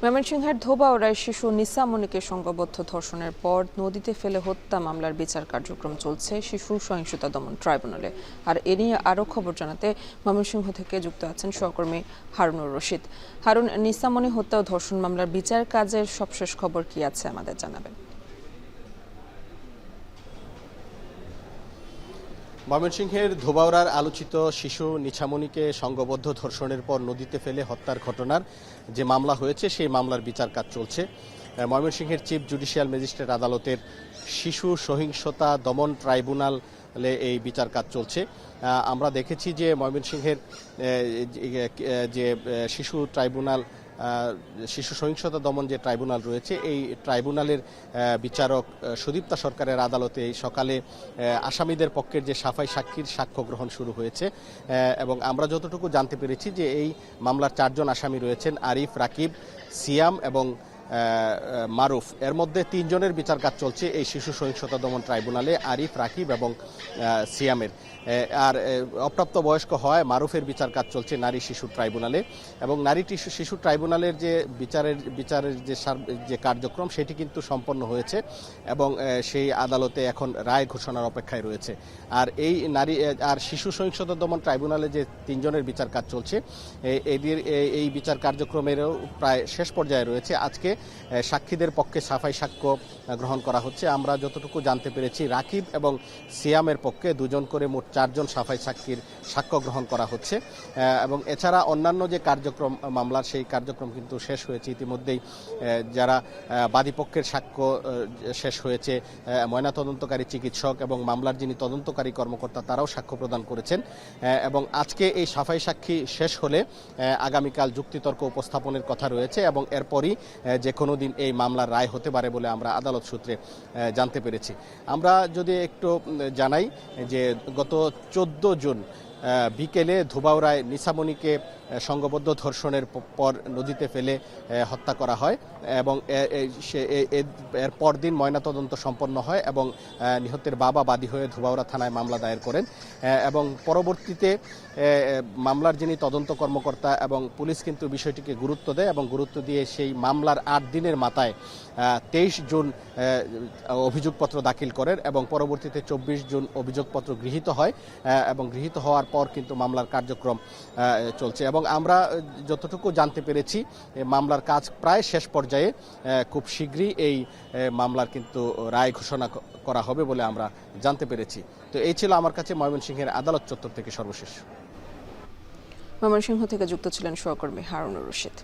ময়মনসিংহের ধোবাউড়ায় শিশু নিসা মনিকে সংঘবদ্ধ ধর্ষণের পর নদীতে ফেলে হত্যা মামলার বিচার কার্যক্রম চলছে শিশু সহিংসতা দমন ট্রাইব্যুনালে। আর এ নিয়ে আরও খবর জানাতে ময়মনসিংহ থেকে যুক্ত আছেন সহকর্মী হারুনুর রশিদ। হারুন, নিসা মনি হত্যা ও ধর্ষণ মামলার বিচার কাজের সবশেষ খবর কি আছে আমাদের জানাবেন। ময়মনসিংহের ধোবাউড়ার আলোচিত শিশু নিছামনিকে সংঘবদ্ধ ধর্ষণের পর নদীতে ফেলে হত্যার ঘটনার যে মামলা হয়েছে সেই মামলার বিচার কাজ চলছে। ময়মনসিংহের চিফ জুডিশিয়াল ম্যাজিস্ট্রেট আদালতের শিশু সহিংসতা দমন ট্রাইব্যুনালে এই বিচার কাজ চলছে। আমরা দেখেছি যে ময়মনসিংহের যে শিশু ট্রাইব্যুনাল শিশু সহিংসতা দমন যে ট্রাইব্যুনাল রয়েছে এই ট্রাইব্যুনালের বিচারক সুদীপ্তা সরকারের আদালতে সকালে আসামিদের পক্ষের যে সাফাই সাক্ষীর সাক্ষ্য গ্রহণ শুরু হয়েছে এবং আমরা যতটুকু জানতে পেরেছি যে এই মামলার 4 জন আসামি রয়েছেন আরিফ, রাকিব, সিয়াম এবং মারুফ। এর মধ্যে 3 জনের বিচার কাজ চলছে এই শিশু সহিংসতা দমন ট্রাইব্যুনালে, আরিফ, রাকিব এবং সিয়ামের। আর অপ্রাপ্ত বয়স্ক হয় মারুফের বিচার কাজ চলছে নারী শিশু ট্রাইব্যুনালে। এবং নারী শিশু ট্রাইব্যুনালের যে বিচারের যে কার্যক্রম সেটি কিন্তু সম্পন্ন হয়েছে এবং সেই আদালতে এখন রায় ঘোষণার অপেক্ষায় রয়েছে। আর এই শিশু সহিংসতা দমন ট্রাইব্যুনালে যে 3 জনের বিচার কাজ চলছে এই বিচার কার্যক্রমেরও প্রায় শেষ পর্যায়ে রয়েছে। আজকে সাক্ষীদের পক্ষে সাফাই সাক্ষ্য গ্রহণ করা হচ্ছে। আমরা যতটুকু জানতে পেরেছি রাকিব এবং সিয়ামের পক্ষে 2 জন করে মোট 4 জন সাফাই সাক্ষীর সাক্ষ্য গ্রহণ করা হচ্ছে এবং এছাড়া অন্যান্য যে কার্যক্রম মামলার সেই কার্যক্রম কিন্তু শেষ হয়েছে ইতিমধ্যেই। যারা বাদীপক্ষের সাক্ষ্য শেষ হয়েছে, ময়নাতদন্তকারী চিকিৎসক এবং মামলার যিনি তদন্তকারী কর্মকর্তা তারাও সাক্ষ্য প্রদান করেছেন এবং আজকে এই সাফাই সাক্ষী শেষ হলে আগামীকাল যুক্তিতর্ক উপস্থাপনের কথা রয়েছে এবং এরপরই যে কোনো দিন এই মামলার রায় হতে পারে বলে আমরা আদালত সূত্রে জানতে পেরেছি। আমরা যদি একটু জানাই যে গত 14 জুন বিকেলে ধোবাউড়ায় নিসামনিকে সংঘবদ্ধ ধর্ষণের পর নদীতে ফেলে হত্যা করা হয় এবং এর পরদিন ময়নাতদন্ত সম্পন্ন হয় এবং নিহতের বাবা বাদী হয়ে ধোবাউড়া থানায় মামলা দায়ের করেন এবং পরবর্তীতে মামলার যিনি তদন্ত কর্মকর্তা এবং পুলিশ কিন্তু বিষয়টিকে গুরুত্ব দেয় এবং গুরুত্ব দিয়ে সেই মামলার 8 দিনের মাথায় 23 জুন অভিযোগপত্র দাখিল করেন এবং পরবর্তীতে 24 জুন অভিযোগপত্র গৃহীত হয় এবং গৃহীত হওয়ার পর কিন্তু মামলার কার্যক্রম চলছে এবং আমরা যতটুকু জানতে পেরেছি মামলার কাজ প্রায় শেষ পর্যায়ে। খুব শীঘ্রই এই মামলার কিন্তু রায় ঘোষণা করা হবে বলে আমরা জানতে পেরেছি। তো এই ছিল আমার কাছে ময়মনসিংহের আদালত চত্বর থেকে সর্বশেষ। ময়মনসিংহ থেকে যুক্ত ছিলেন সহকর্মী হারুনুর রশিদ।